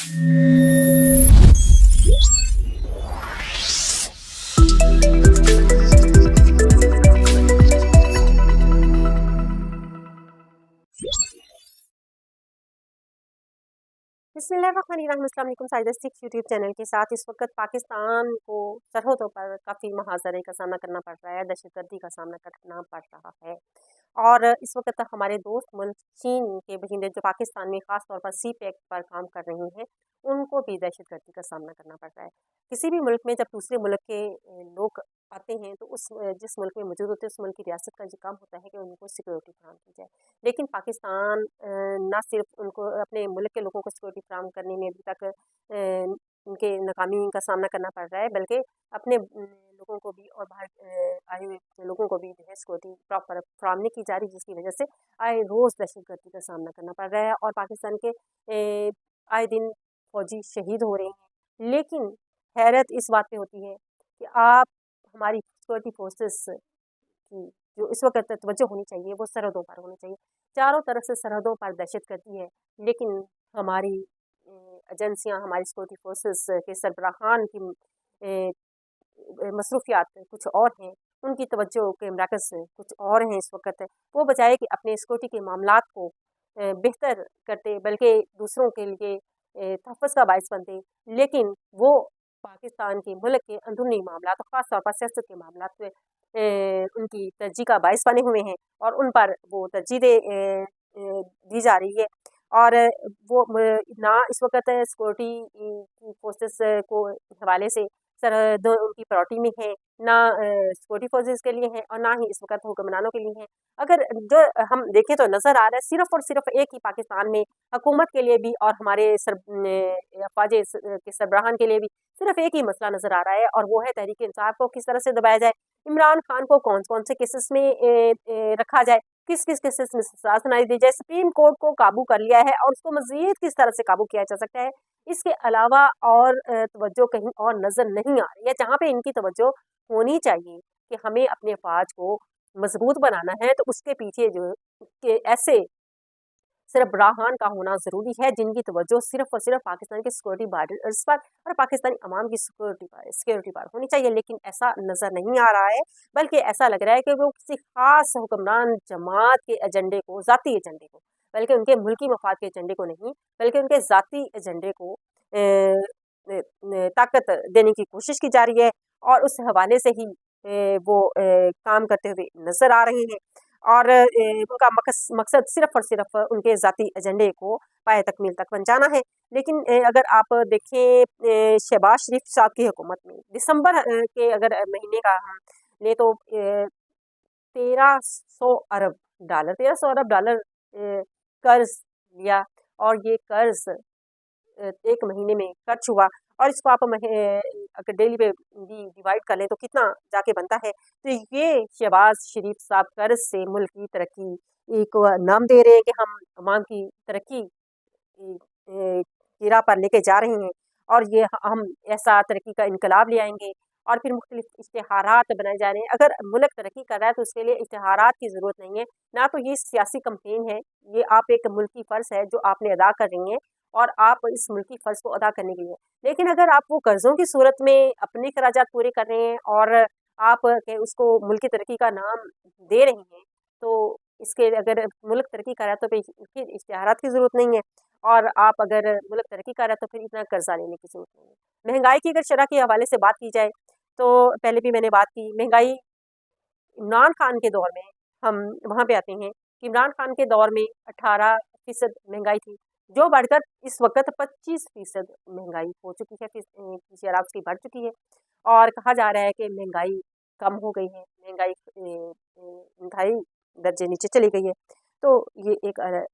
बिस्मिल्लाहिर्रहमानिर्रहीम। अस्सलाम वालेकुम। साजिदा सिक्स यूट्यूब चैनल के साथ इस वक्त पाकिस्तान को सरहदों पर काफ़ी मुहासरे का सामना करना पड़ रहा है, दहशतगर्दी का सामना करना पड़ रहा है। और इस वक्त हमारे दोस्त मुल्क चीन के बशिंदे जो पाकिस्तान में ख़ास तौर पर सी पैक पर काम कर रहे हैं, उनको भी दहशतगर्दी का सामना करना पड़ रहा है। किसी भी मुल्क में जब दूसरे मुल्क के लोग आते हैं तो उस जिस मुल्क में मौजूद होते हैं उस मुल्क की रियासत का ये काम होता है कि उनको सिक्योरिटी फराहम की जाए। लेकिन पाकिस्तान ना सिर्फ उनको अपने मुल्क के लोगों को सिक्योरिटी फराहम करने में अभी तक उनके नाकामी का सामना करना पड़ रहा है, बल्कि अपने लोगों को भी और बाहर आए हुए लोगों को भी जो है सिक्योरिटी प्रॉपर फराहम नहीं की जा रही, जिसकी वजह से आए रोज़ दहशतगर्दी का सामना करना पड़ रहा है और पाकिस्तान के आए दिन फौजी शहीद हो रहे हैं। लेकिन हैरत इस बात पे होती है कि आप हमारी सिक्योरिटी फोर्सेस की जो इस वक्त तवज्जो होनी चाहिए वो सरहदों पर होनी चाहिए। चारों तरफ से सरहदों पर दहशतगर्दी है, लेकिन हमारी एजेंसियां, हमारी सिक्योरिटी फोर्सेस के सरबराहान की मसरूफियात कुछ और हैं, उनकी तवज्जो के मरकज़ कुछ और हैं इस वक्त। वो बजाय कि अपने सिक्योरिटी के मामलात को बेहतर करते, बल्कि दूसरों के लिए तहफ़्फ़ुज़ का बाइस बनते, लेकिन वो पाकिस्तान के मुल्क के अंदरूनी मामलात, ख़ास तौर पर सियासत के मामलात में उनकी तरजीह का बाइस बने हुए हैं और उन पर वो तरजीह दी जा रही है। और वो ना इस वक्त सिक्योरिटी फोर्सेस को हवाले से सरहद उनकी प्रायोरिटी में है, ना सिक्योरिटी फोर्सेस के लिए है और ना ही इस वक्त हुक्मरानों के लिए है। अगर जो हम देखें तो नज़र आ रहा है सिर्फ़ और सिर्फ एक ही पाकिस्तान में हुकूमत के लिए भी और हमारे फ़ौजी के सरबराहान के लिए भी सिर्फ एक ही मसला नज़र आ रहा है, और वो है तहरीक इंसाफ को किस तरह से दबाया जाए, इमरान खान को कौन कौन से केसेस में रखा जाए, किस किस केसेस में सजा सुनाई दी जाए, सुप्रीम कोर्ट को काबू कर लिया है और उसको मज़ीद किस तरह से काबू किया जा सकता है। इसके अलावा और तवज्जो कहीं और नज़र नहीं आ रही है। जहाँ पे इनकी तवज्जो होनी चाहिए कि हमें अपने फ़ौज को मज़बूत बनाना है, तो उसके पीछे जो कि ऐसे सरबराहान का होना ज़रूरी है जिनकी तवज्जो सिर्फ़ और सिर्फ पाकिस्तान के सिक्योरिटी बॉर्डर्स पर और पाकिस्तानी अवाम की सिक्योरिटी पर होनी चाहिए। लेकिन ऐसा नज़र नहीं आ रहा है, बल्कि ऐसा लग रहा है कि वो किसी ख़ास हुक्मरान जमात के एजेंडे को, ज़ाती एजेंडे को, बल्कि उनके मुल्की मफाद के एजेंडे को नहीं, बल्कि उनके ज़ाती एजेंडे को ताकत देने की कोशिश की जा रही है और उस हवाले से ही वो काम करते हुए नज़र आ रहे हैं। और उनका मकसद सिर्फ़ और सिर्फ उनके ज़ाती एजेंडे को पाए तकमील तक पहुँचाना है। लेकिन अगर आप देखें शहबाज शरीफ साहब की हुकूमत में दिसंबर के अगर महीने का हम लें तो 1300 अरब डॉलर कर्ज लिया और ये कर्ज एक महीने में खर्च हुआ, और इसको आप अगर डेली पे डिवाइड कर लें तो कितना जाके बनता है। तो ये शहबाज शरीफ साहब कर्ज से मुल्क की तरक्की को नाम दे रहे हैं कि हम अवाम की तरक्की की राह पर लेके जा रहे हैं और ये हम ऐसा तरक्की का इनकलाब ले आएंगे, और फिर मुख्तलिफ इश्तिहारात बनाए जा रहे हैं। अगर मुल्क तरक्की कर रहा है तो उसके लिए इश्तिहारात की ज़रूरत नहीं है, ना तो ये सियासी कैंपेन है, ये आप एक मुल्की फ़र्ज़ है जो आपने अदा कर रही हैं और आप इस मुल्की फ़र्ज़ को अदा करने के लिए। लेकिन अगर आप वो कर्ज़ों की सूरत में अपने खराजात पूरे कर रहे हैं और आप के उसको मुल्की तरक्की का नाम दे रही हैं, तो इसके अगर मुल्क तरक्की कर रहा है तो फिर इश्तिहारात की ज़रूरत नहीं है, और आप अगर मुल्क तरक्की कर रहा है तो फिर इतना कर्जा लेने की ज़रूरत नहीं है। महंगाई की अगर शरह के हवाले से बात की जाए तो पहले भी मैंने बात की, महंगाई इमरान खान के दौर में, हम वहाँ पे आते हैं कि इमरान खान के दौर में 18% महंगाई थी, जो बढ़कर इस वक्त 25% महंगाई हो चुकी है, शराब उसकी बढ़ चुकी है और कहा जा रहा है कि महंगाई कम हो गई है, महंगाई इंतहाई दर्जे नीचे चली गई है। तो ये एक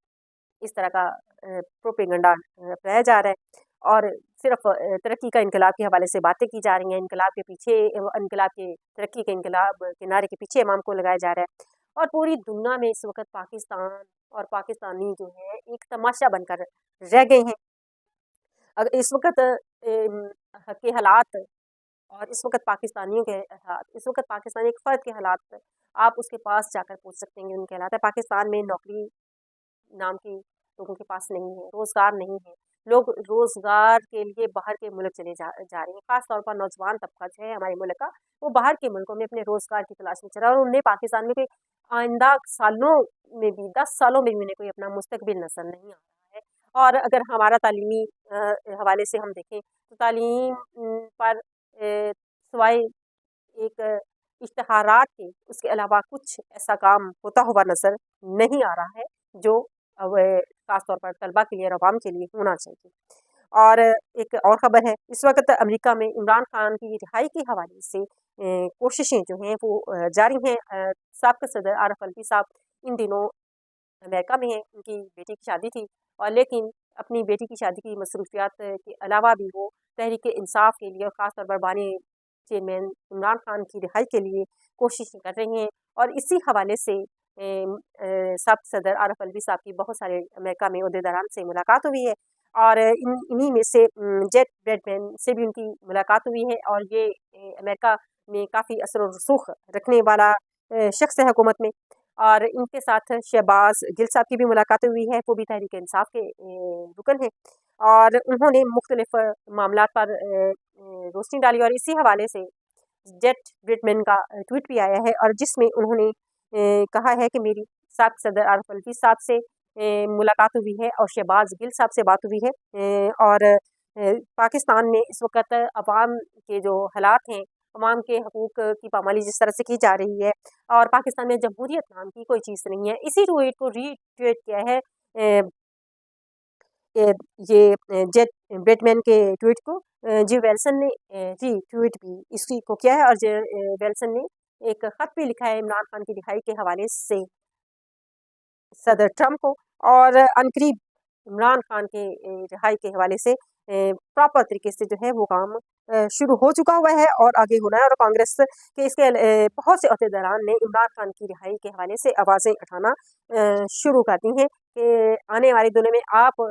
इस तरह का प्रोपेगेंडा फैलाया जा रहा है और सिर्फ तरक्की का इनकलाब के हवाले से बातें की जा रही हैं। इनकलाब के पीछे, इनकलाब के तरक्की के इनकलाब के नारे के पीछे इमाम को लगाया जा रहा है, और पूरी दुनिया में इस वक्त पाकिस्तान और पाकिस्तानी जो है एक तमाशा बनकर रह गए हैं। अगर इस वक्त के हालात और इस वक्त पाकिस्तानियों के हालात, इस वक्त पाकिस्तानी एक फ़र्द के हालात आप उसके पास जाकर पूछ सकते हैं उनके हालात है। पाकिस्तान में नौकरी नाम की लोगों के पास नहीं है, रोज़गार नहीं है, लोग रोज़गार के लिए बाहर के मुल्क चले जा रहे हैं। ख़ास तौर पर नौजवान तबका जो है हमारे मुल्क का, वो बाहर के मुल्कों में अपने रोज़गार की तलाश में चल रहा है और उन्हें पाकिस्तान में कोई आइंदा सालों में भी 10 सालों में भी उन्हें कोई अपना मुस्तकबिल नज़र नहीं आ रहा है। और अगर हमारा तालीमी हवाले से हम देखें तो तालीम पर सिवाय एक इश्तिहारात के उसके अलावा कुछ ऐसा काम होता हुआ नज़र नहीं आ रहा है जो ख़ास तौर पर तलबा के लिए और अवाम के लिए होना चाहिए। और एक और ख़बर है, इस वक़्त अमेरिका में इमरान खान की रिहाई के हवाले से कोशिशें जो हैं वो जारी हैं। साबिक़ सदर आरिफ अलवी साहब इन दिनों अमेरिका में हैं, उनकी बेटी की शादी थी और लेकिन अपनी बेटी की शादी की मसरूफियात के अलावा भी वो तहरीक इंसाफ के लिए और ख़ास तौर पर बानी चेयरमैन इमरान खान की रिहाई के लिए कोशिश कर रही हैं। और इसी हवाले से साबिक़ सदर आरिफ अलवी साहब की बहुत सारे अमेरिका में ओहदेदारान से मुलाकात हुई है और इन्हीं में से जेट ब्रैडमैन से भी उनकी मुलाकात हुई है और ये अमेरिका में काफ़ी असर और रसूख रखने वाला शख्स है हुकूमत में। और इनके साथ शहबाज गिल साहब की भी मुलाकात हुई है, वो भी तहरीक इंसाफ के रुकन हैं और उन्होंने मुख्तलिफ मामलात पर रोशनी डाली और इसी हवाले से जेट ब्रिटमैन का ट्वीट भी आया है और जिसमें उन्होंने कहा है कि मेरी साबिक़ सदर आरिफ अलवी साहब से मुलाकात हुई है और शहबाज गिल साहब से बात हुई है और पाकिस्तान में इस वक्त अवाम के जो हालात हैं, अवाम के हकूक़ की पामाली जिस तरह से की जा रही है और पाकिस्तान में जमहूरियत नाम की कोई चीज़ नहीं है। इसी ट्वीट को रीट्वीट किया है ये जेट ब्रिटमैन के ट्वीट को जी वेल्सन ने रीट्वीट भी इसी को किया है और वेल्सन ने एक ख़त भी लिखा है इमरान खान की रिहाई के हवाले से सदर ट्रंप को और अनकरीब इमरान खान के रिहाई के हवाले से प्रॉपर तरीके से जो है वो काम शुरू हो चुका हुआ है और आगे होना है और कांग्रेस के इसके बहुत से अहदेदारान ने इमरान खान की रिहाई के हवाले से आवाज़ें उठाना शुरू कर दी हैं कि आने वाले दिनों में आप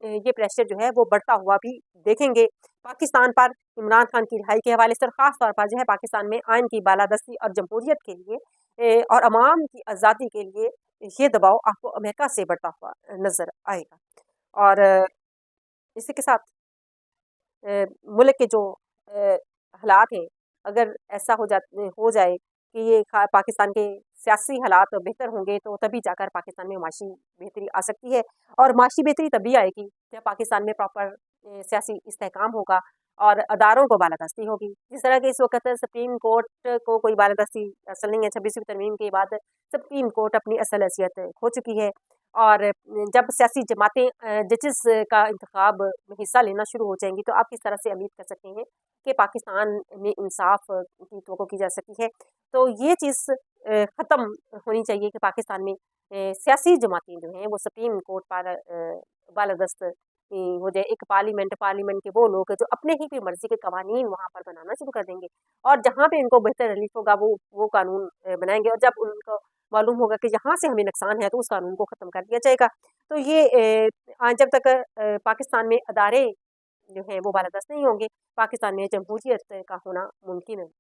ये प्रेशर जो है वो बढ़ता हुआ भी देखेंगे पाकिस्तान पर इमरान खान की रिहाई के हवाले से और ख़ास तौर पर जो है पाकिस्तान में आइन की बालादस्ती और जमहूरियत के लिए और अवाम की आज़ादी के लिए ये दबाव आपको अमेरिका से बढ़ता हुआ नज़र आएगा। और इसी के साथ मुल्क के जो हालात हैं, अगर ऐसा हो जाए कि ये पाकिस्तान के सियासी हालात बेहतर होंगे तो तभी जाकर पाकिस्तान में माशी बेहतरी आ सकती है और माशी बेहतरी तभी आएगी जब पाकिस्तान में प्रॉपर सियासी इस्तेहकाम होगा और अदारों को बालादस्ती होगी। जिस तरह के इस वक्त सुप्रीम कोर्ट को कोई बालादस्ती असल नहीं है, 26वीं तरमीम के बाद सुप्रीम कोर्ट अपनी असल हैसियत खो चुकी है और जब सियासी जमातें जजेस का इंतखाब में हिस्सा लेना शुरू हो जाएंगी तो आप किस तरह से उम्मीद कर सकते हैं कि पाकिस्तान में इंसाफ की तवक्को की जा सकती है। तो ये चीज़ ख़त्म होनी चाहिए कि पाकिस्तान में सियासी जमातें जो हैं वो सुप्रीम कोर्ट पर बालादस्त हो जाए। एक पार्लियामेंट के वो लोग जो अपने ही मर्जी के कवानीन वहाँ पर बनाना शुरू कर देंगे और जहाँ पे उनको बेहतर रिलीफ होगा वो कानून बनाएंगे और जब उनको मालूम होगा कि यहाँ से हमें नुकसान है तो उस कानून को ख़त्म कर दिया जाएगा। तो ये जब तक पाकिस्तान में अदारे जो हैं वो बालादस्त नहीं होंगे, पाकिस्तान में जमहूरियत का होना मुमकिन